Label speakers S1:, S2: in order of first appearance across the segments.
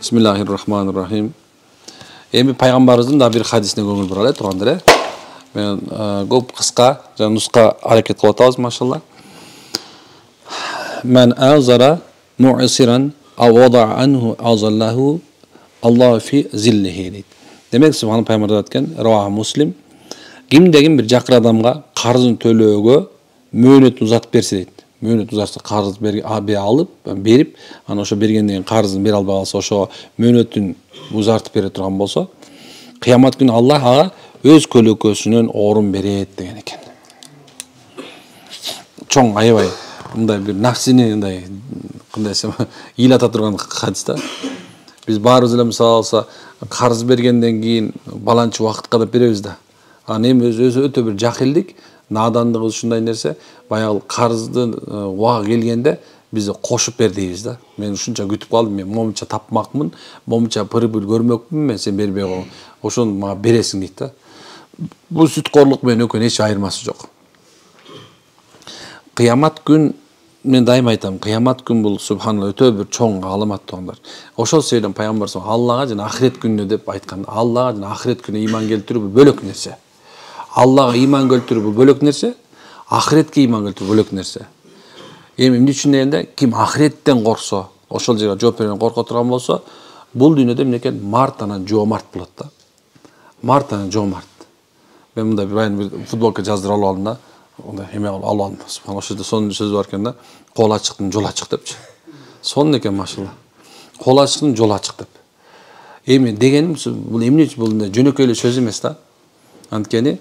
S1: Bismillahirrahmanirrahim. Эми пайгамбарыбыздын да бир хадисине көңүл буралы тургандар э. Мен көп кыска жана нуска аракет кылып атабыз, машалла. Мен азара му'сиран ав вада анху азаллаху Аллаху фи зиллихи дейт. Демек субхан пайгамбар айтқан равах Муслим, кимде-ким бир жакыр адамга карызын төлөөгө мөөнөт узатып берсе дейт. Мөөнөт узатса карыз алып, берип, ана ошо бергенден карызын бере албай калса, ошо мөөнөтүн узартып бере турган болсо, кыямат күнү Аллах ага өз көлөкөсүнөн орун берет деген экен. Чоң аябай мындай бир нафсини мындай кандай десем ыйлата турган хадис да. Биз баарыбыз эле мисалы алса карыз бергенден кийин баланчы убакытка да беребиз да. Анан эми өзү өтө бир жахилдик, надандыгыбыз ушундай нерсе, баягы карыздын убагы келгенде бизди кошуп бер дейбиз да. Мен ушунча күтүп калдым, мен момунча тапмакмын, момунча пыры-пыр көрмөкмүн, мен сен бербей кой. Ошону мага бересиң дейт да. Бул сүткорлук менен өкөн эч айырмасы жок. Кыямат күн, мен дайым айтам, кыямат күн бул субханалла өтө бир чоң аламат тугандар. Ошол себептен пайгамбар Аллага жана ахирет күнүнө деп айткан. Аллага жана ахирет күнүнө иман келтирүү бул бөлөк нерсе. Аллага иман келтирүү бул бөлөк нерсе, ахиретке иман келтирүү бөлөк нерсе. Эми эмне үчүн дегенде, ким ахиреттен корксо, ошол жерге жооп берген корко турган болсо, бул дүйнөдө эмне экен, мартанан жоомарт болот да. Мартанан жоомарт. Мен мындай бир футболка жаздырып алып алдым да. Онда эме алып алдым. Субхан ошо сонун сөз бар экен да. Кол ачыктын жол ачык депчи. Сонун экен, машалла. Кол ачыктын жол ачык деп. Эми дегеним бул эмне үчүн бул жөнөкөй эле сөз эмес да. Анткени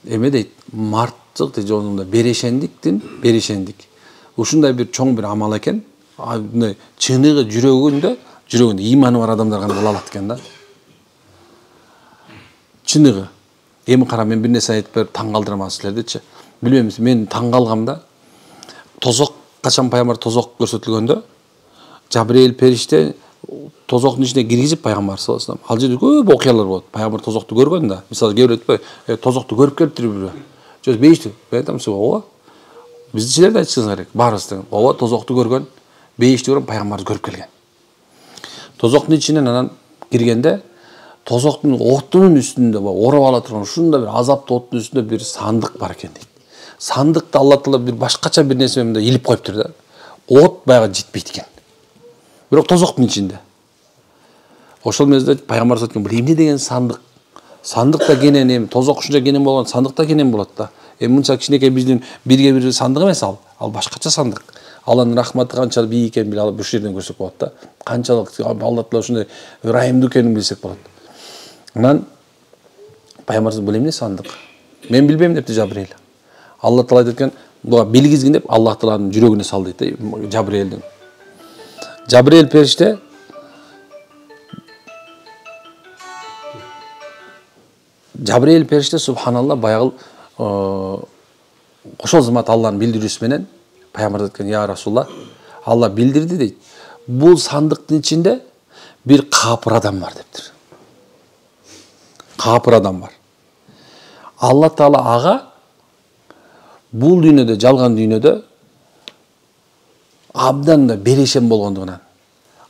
S1: эме дейт, марттык дейт, жонунда берешендик. Ушундай бир чоң бир амал экен. Мындай чыныгы жүрөгүндө иманы бар адамдар гана боло алат экен да. Чыныгы. Эми кара, мен бир нерсе айтып берип таң калтырам силердичи. Билбейм, мен таң калгам да. Тозок, качан пайгамбар тозок көрсөтүлгөндө, Жабрейил периште тозоктун ичине киргизип пайгамбар саллаллаху алейхи вассалам. Ал жерде көп окуялар болот. Пайгамбар тозокту көргөн да. Мисалы кээ бир айтпай, тозокту көрүп келиптирби? Жок, бейиштик. Мен айтам сизге, ооба. Биздичилерди айтышыңыз керек. Баарыбыз тең. Ооба, тозокту көргөн, бейиштик көргөн, пайгамбарыбыз көрүп келген. Тозоктун ичинен анан киргенде, тозоктун отунун үстүндө ороп ала турган ушундай бир азаптуу оттун үстүндө бир сандык бар экен дейт. Сандыкты Алла Таала бир башкача бир нерсе менен илип коюптур да. От баягы жетпейт экен. Бирок тозоктун ичинде. Ошол мезгилде пайгамбар айтқан, бул эмне деген сандык? Сандыкта кенен, эми тозок ушунча кенен болгон, сандыкта кенен болот да. Эми мынча кичинекей биздин бирге бир сандык эмес ал. Ал башкача сандык. Алланын рахматы канчалык бийик экенин биле алып бул жерден көрсөк болот да. Канчалык Алла Таала ушундай ырайымдуу экенин билсек болот. Анан пайгамбар бул эмне сандык? Мен билбейм депти Жабрейил. Алла Таала айткан, буга билгизгин деп Аллах Тааланын жүрөгүнө сал дейт Жабрейилдин. Жабрейил периште субханалла баягы ошол замат Алланын билдирүүсү менен пайгамбар айткан, я Расулла, Алла билдирди дейт. Бул сандыктын ичинде бир капыр адам бар дептир. Капыр адам бар. Алла Таала ага бул дүйнөдө, жалган дүйнөдө абдан да берешен болгондугунан,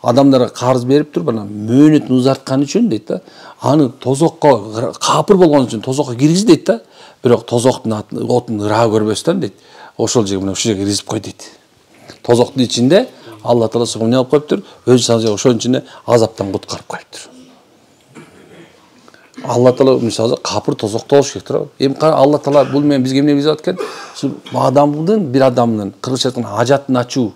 S1: адамдарга карыз берип туруп, анан мөөнөтүн узарткан үчүн дейт да, аны тозокко, капыр болгон үчүн тозокко киргиз дейт да, бирок тозоктун отун ыраа көрбөстөн дейт, ошол жерге мына ушул жерге киргизип кой дейт. Тозоктун ичинде Алла Таала субхан алып коюптур, өзү ошонун ичинде азаптан куткарып коюптур. Алла Таала мисалы капыр тозокто болуш керек туурабы? Эми Алла Таала бул менен бизге эмне билип аткан? Бир адамдын кыргызча айтканда ажатын ачуу,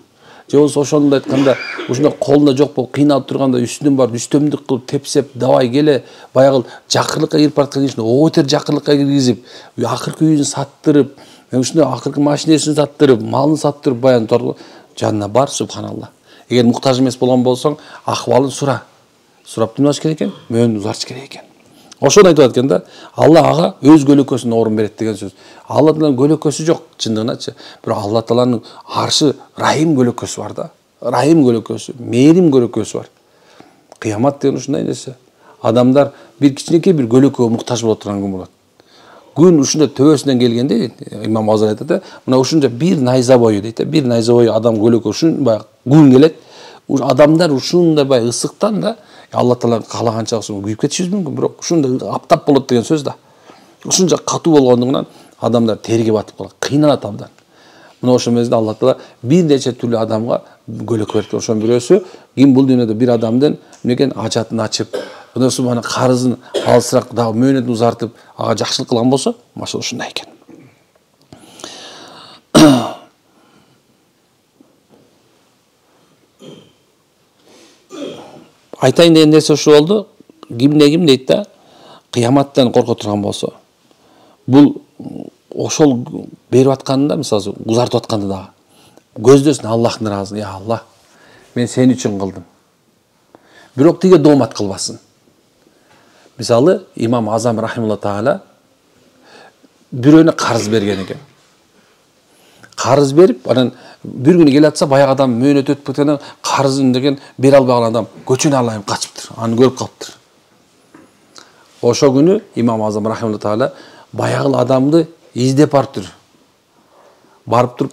S1: же болбосо ошондой айтканда ушундай колунда жок болуп кыйналып турганда үстүнөн барып үстөмдүк кылып тепсеп, давай келе, баягы жакырлыкка кирип бараткан кишини оотер жакырлыкка киргизип, акыркы үйүн саттырып, ушундай акыркы машинесин саттырып, малын саттырып, баян жанына бар, субханалла. Эгер муктаж эмес болгон болсоң, акыбалын сура. Сурап эмне кылыш керек экен? Мөөнүн узартыш керек экен. Ошону айтып аткан да, Алла ага өз көлөкөсүнө орун берет деген сөз. Алла Тааланын көлөкөсү жок, чындыгыначы. Бирок Алла Тааланын аршы райым көлөкөсү бар да. Райым көлөкөсү, мээрим көлөкөсү бар. Кыямат деген ушундай нерсе. Адамдар бир кичинекей бир көлөкөгө муктаж боло турган күн болот. Күн ушундай төбөсүнөн келгенде, имам Азар айтат да, мына ушунча бир найза бою дейт да, бир найза бою адам көлөкө ушун баягы күн келет. адамдар ушундай бай ысыктан да Алла Таала каалаганча күйүп кетишибиз мүмкүн, бирок ушундай аптап болот деген сөз да. Ушунча катуу болгондугунан адамдар терге батып калат, кыйналат абдан. Мына ошол мезгилде Алла Таала бир нече түрлүү адамга көлөк берди. Ошонун бирөөсү ким бул дүйнөдө бир адамдын эмнеген ажатын ачып, Кудай субхана карызын алысыраак дагы мөөнөтүн узартып, ага жакшылык кылган болсо, машалла ушундай экен. Айтайын деген нерсе ушу болду. Кимде ким дейт да, кыяматтан корко турган болсо, бул ошол берип атканында, мисалы, узартып атканда дагы көздөсүн Аллахтын ыраазы, я Аллах, мен сен үчүн кылдым. Бирок тиге доомат кылбасын. Мисалы, имам Азам рахималла таала бирөөнө карыз берген экен. Карыз берип, анан бир күнү келе атса, баягы адам мөөнөт өтүп кеткенден карызын деген бере албаган адам көчөнө алайын качыптыр. Аны көрүп калыптыр. Ошо күнү имам Азам рахималла таала баягы адамды издеп барыптыр. Барып туруп,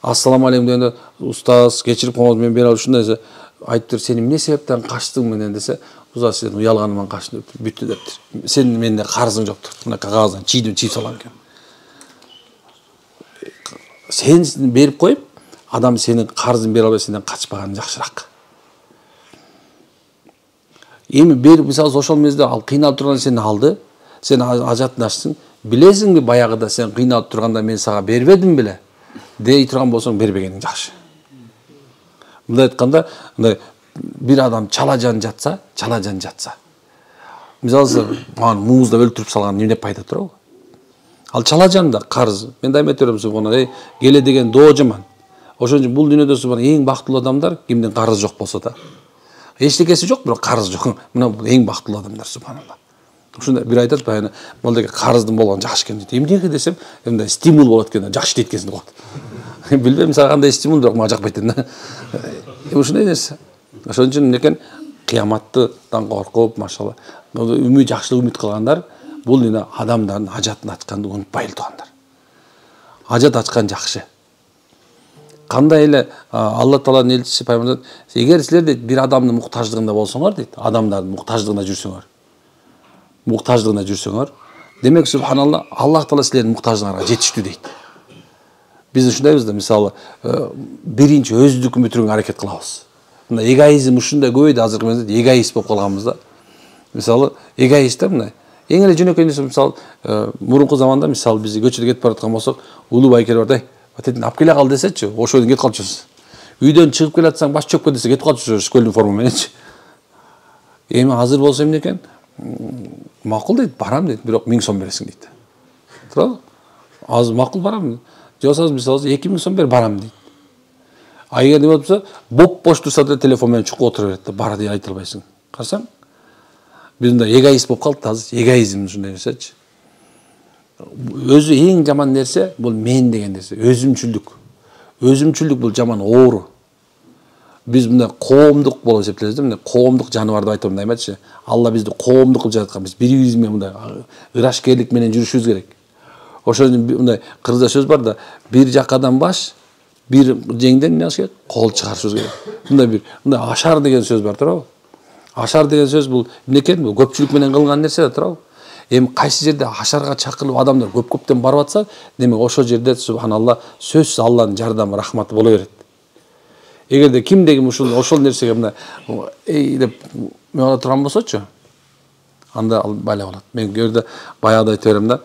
S1: ассаламу алейкум дегенде, устаз, кечирип коңуз, мен бере ушундай десе, айтыптыр, сен эмне себептен качтың менен десе, устаз, сен уялганыман качтым деп, бүттү дептир. Сен менде карызың жоктур. Мына кагаздан чийип салган экен. Сен берип коюп, адам сенин карызын бере албай сенден качпаган жакшыраак. Эми берип, мисалы, ошол мезгилде ал кыйналып турганда сени алды, сен ажатын ачтың, билесиңби баягыда сен кыйналып турганда мен сага бербедим беле? Дей турган болсоң бербегениң жакшы. Мындай айтканда, мындай бир адам чала жан жатса, мисалы, мага муздап өлтүрүп салган эмне пайда турабы? Ал чала жанда карыз. Мен дайым айтырам субхана, келе деген доо жаман. Ошон үчүн бул дүйнөдө субхана эң бактылуу адамдар кимдин карызы жок болсо да. Эчтекеси жок, бирок карызы жок. Мына эң бактылуу адамдар субханалла. Ушундай бир айтат, баягы молдеге карыздын болгон жакшы экен дейт. Эмнеге десем, мындай стимул болот экен, жакшы дейт экенсиң деп коет. Билбейм сага кандай стимул, бирок мага жакпайт да. Ушундай нерсе. Ошон үчүн экен кыяматтан коркуп, машалла, үмүт жакшылык үмүт кылгандар бул дүйнө адамдардын ажатын ачканды унутпайлы туугандар. Ажат ачкан жакшы. Кандай эле Алла Тааланын элчиси пайгамбар, эгер силер дейт бир адамдын муктаждыгында болсоңор дейт, адамдардын муктаждыгында жүрсөңөр, демек субханалла, Аллах Таала силердин муктаждыгыңарга жетиштүү дейт. Биз ушундайбыз да, мисалы, биринчи өздүк бүтүрүүгө аракет кылабыз. Мына эгоизм ушундай көбөйдү азыркы мезгилде, эгоист болуп калганбыз да. Мисалы, эгоист да мына. Эң эле жөнөкөй нерсе, мисалы, мурунку заманда, мисалы, биз көчөдө кетип бараткан болсок, улуу байкелер бар да, батетін алып келе кал десечи, ошол жерден кетип калчусуз. Үйдөн чыгып келе атсаң, баш чөккө десе кетип калчусуз, школьный форма мененчи. Эми азыр болсо эмне экен? Макул дейт, барам дейт, бирок 1000 сом бересиң дейт. Туурабы? Азыр макул барам. Жосоз мисалы 2000 сом бер барам дейт. А эгер не болупса, бош турса да телефон менен чукуп отура берет да, бара деп айта албайсың. Карасаң? Биз мындай эгоист болуп калдык азыр, эгоизм ушундай нерсечи. Өзү эң жаман нерсе бул мен деген нерсе, өзүмчүлдүк. Өзүмчүлдүк бул жаман оору. Биз мындай коомдук болуп эсептелебиз да, мындай коомдук жаныбар деп айтам даймачы. Алла бизди коомдук кылып жараткан. Биз бири-бирибиз менен мындай ырашкерлик менен жүрүшүбүз керек. Ошон үчүн мындай кыргызда сөз бар да, бир жакадан баш, бир жеңден эмне кылыш керек? Кол чыгарышыбыз керек. Мындай ашар деген сөз бар, туурабы? Ашар деген сөз бул эмне экен? Бул көпчүлүк менен кылган нерсе да, туурабы? Эми кайсы жерде ашарга чакырылып адамдар көп-көптөн барып атса, демек ошол жерде субханалла сөзсүз Алланын жардамы, рахматы боло берет. Эгерде кимде ким ошол нерсеге мына деп мына турган болсочу, анда ал байла болот. Мен көрдө баягыда айта берем да.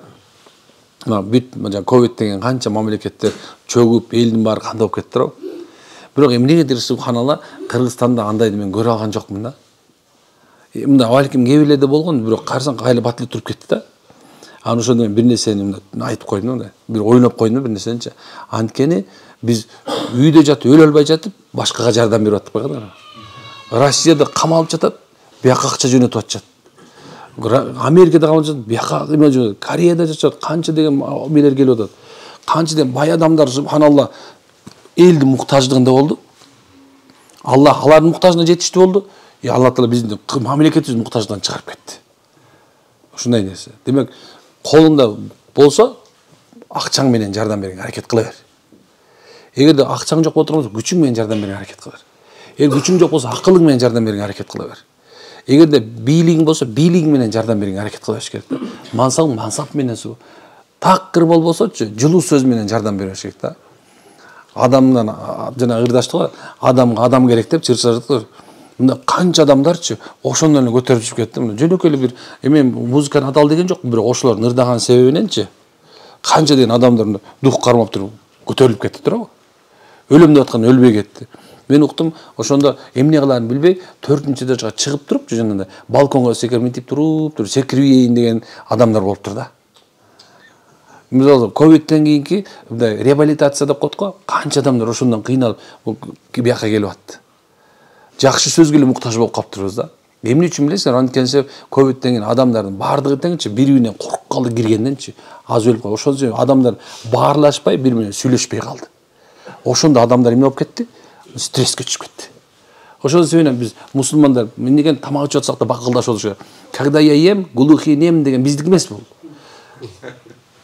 S1: Мына бүт ковид деген канча мамлекеттер чөгүп, элдин баары кандай болуп кетти туурабы? Бирок эмнегедир субханалла Кыргызстанда андайды мен көрө алган жокмун да. Мында балким кээ бирлерде болгон, бирок карасаң кайла бат эле туруп кетти да. Аны ошондо мен бир нерсени айтып койдум да, бир ойлоп койдум бир нерсеничи. Анткени биз үйдө жатып өлө албай жатып, башкага жардам берип аттык байкадыңар. Россияда камалып жатат, бияка акча жөнөтүп атышат. Америкада камалып жатат, бияка эме жөнөтүп, Кореяда жатат, канча деген мелер келип атат. Канча деген бай адамдар субханалла элдин муктаждыгында болду. Аллах алардын муктаждыгына жетиштүү болду. Алла Таала биздин мамлекетибиздин муктаждыгынан чыгарып кетти. Ушундай нерсе. Демек, колунда болсо, акчаң менен жардам берүүгө аракет кыла бер. Эгерде акчаң жок болот турган болсо, күчүң менен жардам берүүгө аракет кыла бер. Эгер күчүң жок болсо акылың менен жардам берүүгө аракет кыла бер. Эгерде бийлигиң болсо бийлигиң менен жардам берүүгө аракет кыла бериш керек да. Мансабың мансап менен такыр болбосочу жылуу сөз менен жардам бериш керек да. Адамдан жана ырдаштык го адамга адам керек деп чырча жатыр. Мында канча адамдарчы ошондон эле көтөрүп чыгып кетти. Мына жөнөкөй эле бир эми музыканы адал деген жок, бирок ошолордун ырдаган себебиненчи канча деген адамдар дух кармап туруп көтөрүлүп кетти туурабы? Өлөм деп аткан өлбөй кетти. Мен уктум, ошондо эмне кыларын билбей 4-чү этажга чыгып туруп, жанагындай балконго секирмитип туруп, секирбейин деген адамдар болуптур да. Мисалы ковидтен кийинки мындай реабилитация деп коет го, канча адамдар ошондон кыйналып бияка келип атты. Жакшы сөзгө эле муктаж болуп калыптырбыз да. Эмне үчүн билесиңер? Анткени ковидтен кийин адамдардын баардыгы теңчи бири-биринен коркуп калды киргенденчи, аз өлүп калды. Ошон үчүн адамдар баарлашпай, бири менен сүйлөшпөй калды. Ошондо адамдар эмне болуп кетти? Стресске түшүп кетти. Ошол себептен биз мусулмандар эмнеген тамак ичип атсак да бакылдашып болуш керек. Когда я ем, глухий нем деген биздик эмес бул.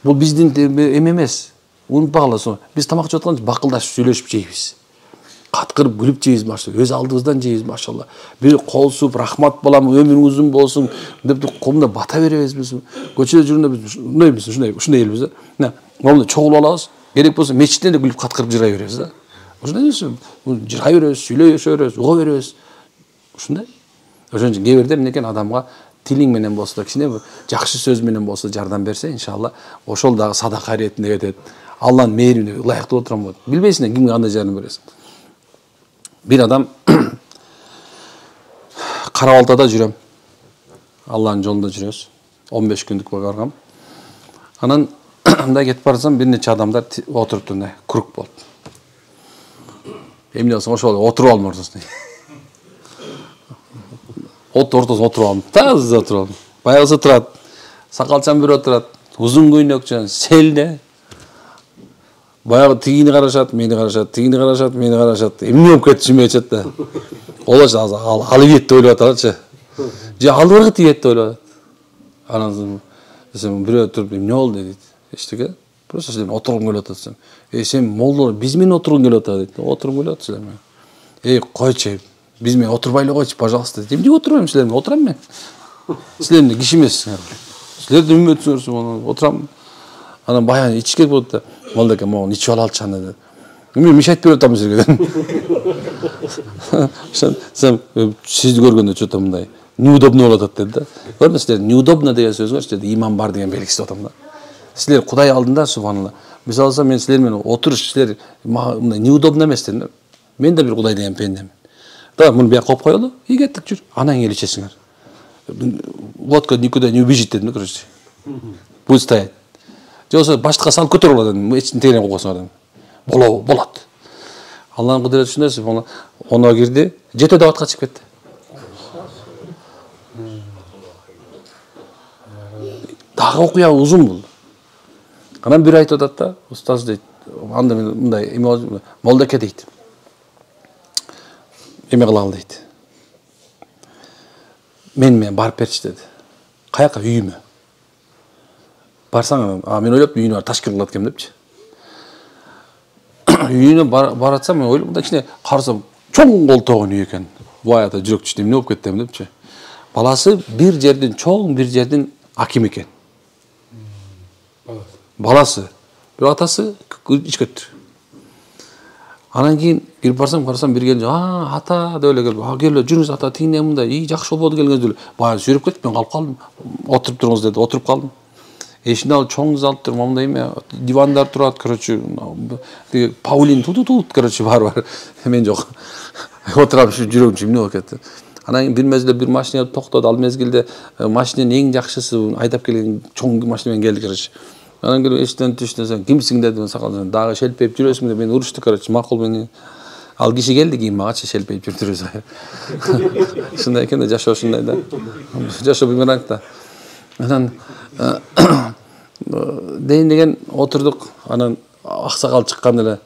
S1: Бул биздин эме эмес. Унутпагыла сону. Биз тамак ичип атканда бакылдашып сүйлөшүп жейбиз. Каткырып күлүп жейбиз машалла. Өз алдыбыздан жейбиз машалла. Бир кол суп, рахмат балам, өмүрүң узун болсун деп колунда бата беребиз биз. Көчөдө жүргөндө биз шундайбыз, ушундай элбиз да. Мына, молду чогулуп алабыз. Керек болсо мечиттен да күлүп каткырып жырай беребиз да. Ошондой эмес. Жырай беребиз, сүйлөшө беребиз, уга беребиз. Ушундай. Ошон үчүн кээ бирде эмнекен адамга тилиң менен болсо да кичине жакшы сөз менен болсо жардам берсе, иншалла, ошол дагы садака иретинде кетет. Алланын мээримине ылайык деп отурам болот. Билбейсиң кимге кандай жардам бересиң. Bir adam Karabalta'da жүрөм. Allah'ın жолунда жүрөбүз. 15 күндүк баргам. Анан мындай кетип барсам, бир нече адамдар отурупту, мындай круг болуп. Эмне болсо ошол отуруп алдым ортосуна. Ортосуна отуруп алдым. Таза отуруп алдым. Баягысы турат. Сакалчан бирөө турат. Узун көйнөкчөн, селде. Баягы тигини карашат, мени карашат, тигини карашат, мени карашат. Эмне болуп кетишин айтышат да. Олар алып ийет деп ойлоп аталычы. Же албыргы тиет деп ойлоп атат. Анан десем, бирөө туруп эмне болду дейт. Эчтеке. Просто силер отургум келип атат десем. Сен молдо биз менен отургуң келип атат дейт. Отургум келип атат силер менен. Койчу, биз менен отурбай эле койчу, пожалуйста дейт. Эмне отурбайм силер менен? Отурам мен. Силер эмне киши эмессиңер. Силерде үмүтсүңөр, отурам. Анан баягы ичке болот да. Молдеке могун ичип алалычы аны деп. Мен мешать берип атам силерге. Сен сизди көргөндө чөтө мындай неудобно болуп атат деди да. Көрдүңүз силер, неудобно деген сөз бар, силерде иман бар деген белгиси деп атам да. Силер Кудай алдында субханалла. Мисалы алсам мен силер менен отуруш силер мындай неудобно эмес дедим. Мен да бир Кудай деген пендемин. Да, муну бияка коюп коелу, и кеттик жүр. Анан кийин ичесиңер. Водка никуда не убежит дедим, короче. Будет стоять. Жолсо баштыкка салып көтөрүп алат дедим. Эчтин тегерен коюп койсоңор дедим. Болот. Алланын кудурети ушундай, субханалла. Оно кирди, 7 дабатка чыгып кетти. Дагы окуя узун бул. Анан бир айтып атат да, устаз дейт. Анда мындай эме молдеке дейт. Эме кылагыл дейт. Мен барып берчи деди. Каяка? Үйүмө. Барсаң, мен ойлоп үйүнө Ташкент кылат экен депчи. Үйүнө баратсам, мен ойлоп, мындай кичине карасам, чоң колтогон үй экен. Баягы жүрөк түштү, эмне болуп кетти депчи. Баласы бир жердин чоң, бир жердин аким экен. Баласы, бир атасы ичкөттүр. Анан кийин кирип барсам, карасам бир келин, ата деп эле келип, келе жүрүңүз ата, тигине мындай, жакшы болбоду келгениңиз деп. Баягы сүйрөп кетип, мен калып калдым. Отуруп туруңуз деди, отуруп калдым. Эшинде ал чоң залттыр, мындай эме, дивандар турат, короче, Паулин тутут, короче, бар. Мен жок. Отурам, жүрөгүм эмне болуп кетти. Анан бир мезгилде бир машина токтоду, ал мезгилде машинанын эң жакшысы айдап келген чоң машина менен келди, короче. Анан келип эштен түштү, кимсиң дедим, сакалдан дагы шелпейип жүрөсүң деп мени урушту, короче, макул мени. Ал киши келди кийин магачы шелпейип жүрүп. Ушундай экен да, жашоо ушундай да. Жашоо бумеранг да. Анан дейин деген отурдук. Анан аксакал чыккан эле,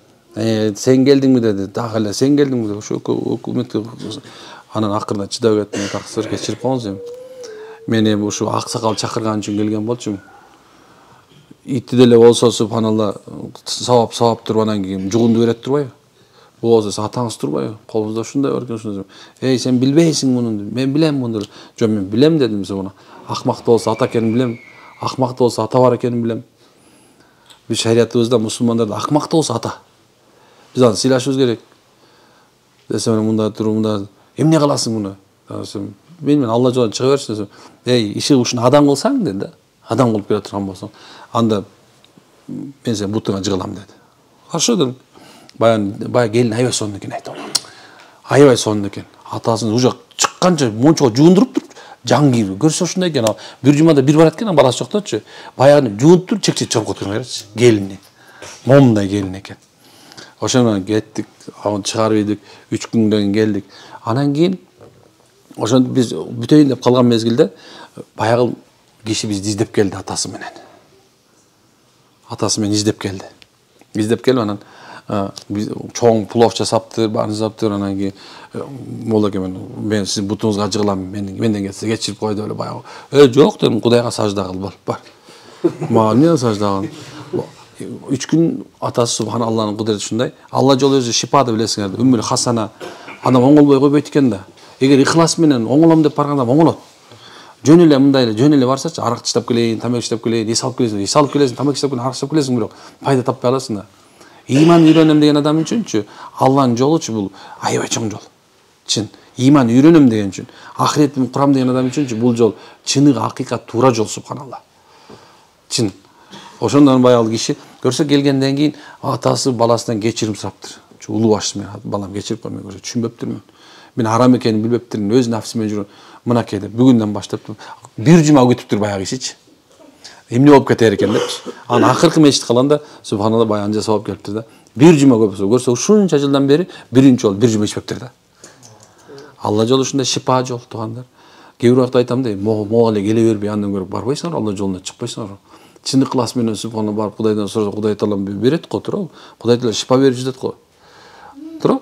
S1: сен келдиңби деди. Дагы эле сен келдиңби деп. Ошо өкмөткө анан акырында чыдап кеттим, таксыр кечирип коюңуз. Мен ушу аксакал чакырган үчүн келген болчумун. Итти деле болсо субханалла сабап туруп анан кийин жугунду берет турбайбы? болсо атаңыз турбайбы? Колуңузда ушундай бар экен, ушундай. Эй, сен билбейсиң муну. Мен билем муну. Жок, мен билем дедим сага. Акмакты болсо ата экенин билем. Акмакты болсо ата бар экенин билем. Биз шариятыбызда мусулмандарда акмакты болсо ата. Биз аны сыйлашыбыз керек. Десем мында туруп мында эмне кыласың муну? Мен Алла жолуна чыга берсин десем. Эй, иши ушуну адам кылсаң деди да. Адам кылып келе турган болсоң, анда мен сен бутуңа жыгылам деди. Хорошо дедим. Баягы келин аябай сонун экен айтты. Аябай сонун экен. Атасын уже чыкканча мончого жуундуруп туруп, жан кийип көрсө ушундай экен. Бир жумада бир барат экен, баласы жокточу. Баягы жуунуп туруп чек-чек чыгып кеткен карачы. Келини. Момундай келин экен. Ошондон кеттик, аны чыгарып ийдик, 3 күндөн кийин келдик. Анан кийин ошондо биз бүтөйүн деп калган мезгилде баягы киши бизди издеп келди атасы менен. Атасы менен издеп келди. Издеп келип анан биз чоң плов жасаптыр, баарын жасаптыр. Анан кийин молда экен, мен сиздин бутуңузга жыгылам, менден кетсе кечирип кой деп эле баягы. Жок дедим, Кудайга сажда кыл, бар. Мага эмне сажда кыл? 3 күн атасы субханаллахнын кудрети ушундай. Алла жолу өзү шипады билесиңер. Үммүл Хасана адам оңолбой койбойт экен да. Эгер ихлас менен оңолом деп барганда оңолот. Жөн эле мындай эле, жөн эле барсачы, арак иштеп келейин, тамак иштеп келейин, ис алып келесиң, тамак иштеп келесиң, арак иштеп келесиң, бирок пайда таппай аласың да. Иман үйрөнөм деген адам үчүнчү, Алланын жолучу бул аябай чоң жол. Чын. Иман үйрөнөм деген үчүн, ахиретин курам деген адам үчүнчү бул жол чыныгы акыйкат туура жол субханалла. Чын. Ошондон баягы киши көрсө келгенден кийин атасы баласынан кечирим сураптыр. Улуу баш мен балам кечирип кой, мен түшүнбөптүрмүн. Мен арам экенин билбептирмин, өз нафсым менен жүрөм. Мынакей деп бүгүндөн баштап бир жума өтүптүр баягы ишичи. Эмне болуп кетер экен депчи. Анан акыркы мечит кылганда субханалла баягы анча сабап келиптир да. Бир жума көрсө ушунча жылдан бери биринчи жолу бир жума ичпептир да. Алла жолу ушундай шипа жол туугандар. Кээ бир убакта айтам да, мога эле келе бербей андан көрүп барбайсыңар, Алла жолуна чыкпайсыңар. Чын ыклас менен субханалла барып Кудайдан сураса, Кудай таала берет го, туурабы? Кудай таала шипа берип жатат го. Туурабы?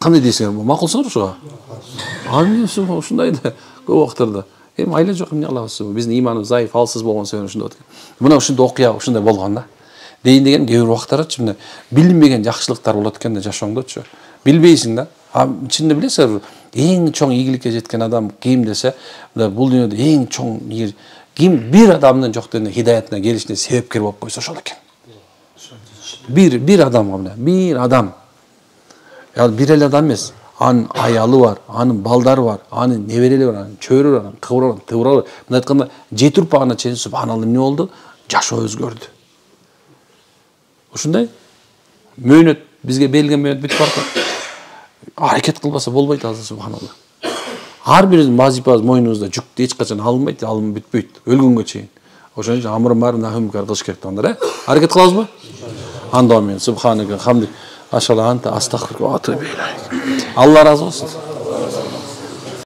S1: Кандай дейсиңер? Макулсуңар ошого? Аны ушундай да көп убактарда. Эми айла жок, эмне кылабыз? Биздин иманыбыз зайыф, алсыз болгон себептен ушундай болот экен. Мына ушундай окуя ушундай болгон да. Дейин деген кээ бир убактарчы мына билинбеген жакшылыктар болот экен да жашооңдочу. Билбейсиң да. Чынында билесиңер, эң чоң ийгиликке жеткен адам ким десе, бул дүйнөдө эң чоң ким бир адамдын жок дегенде хидаятына келишине себепкер болуп койсо ошол экен. Бир адам гана, бир адам. Бир эле адам эмес. Анын аялы бар, анын балдары бар, анын неберелери бар, анын чөйрө бар, анын кыбыры бар, тыбыры бар. Мындай айтканда, 7 урпагына чейин субханалла эмне болду? Жашоо өзгөрдү. Ушундай мөөнөт бизге берилген мөөнөт бүтүп барат. Аракет кылбаса болбойт азыр субханалла. Ар бириздин вазифабыз мойнубузда, жүктү эч качан алынбайт, алынып бүтпөйт, өлгөнгө чейин. Ошон үчүн амрым бар, нахым бар кылыш керек да. Аракет кылабызбы? Анда мен субханака хамдик. Ашалла анта астагфирука ва атубу илейк. Алла разы болсун.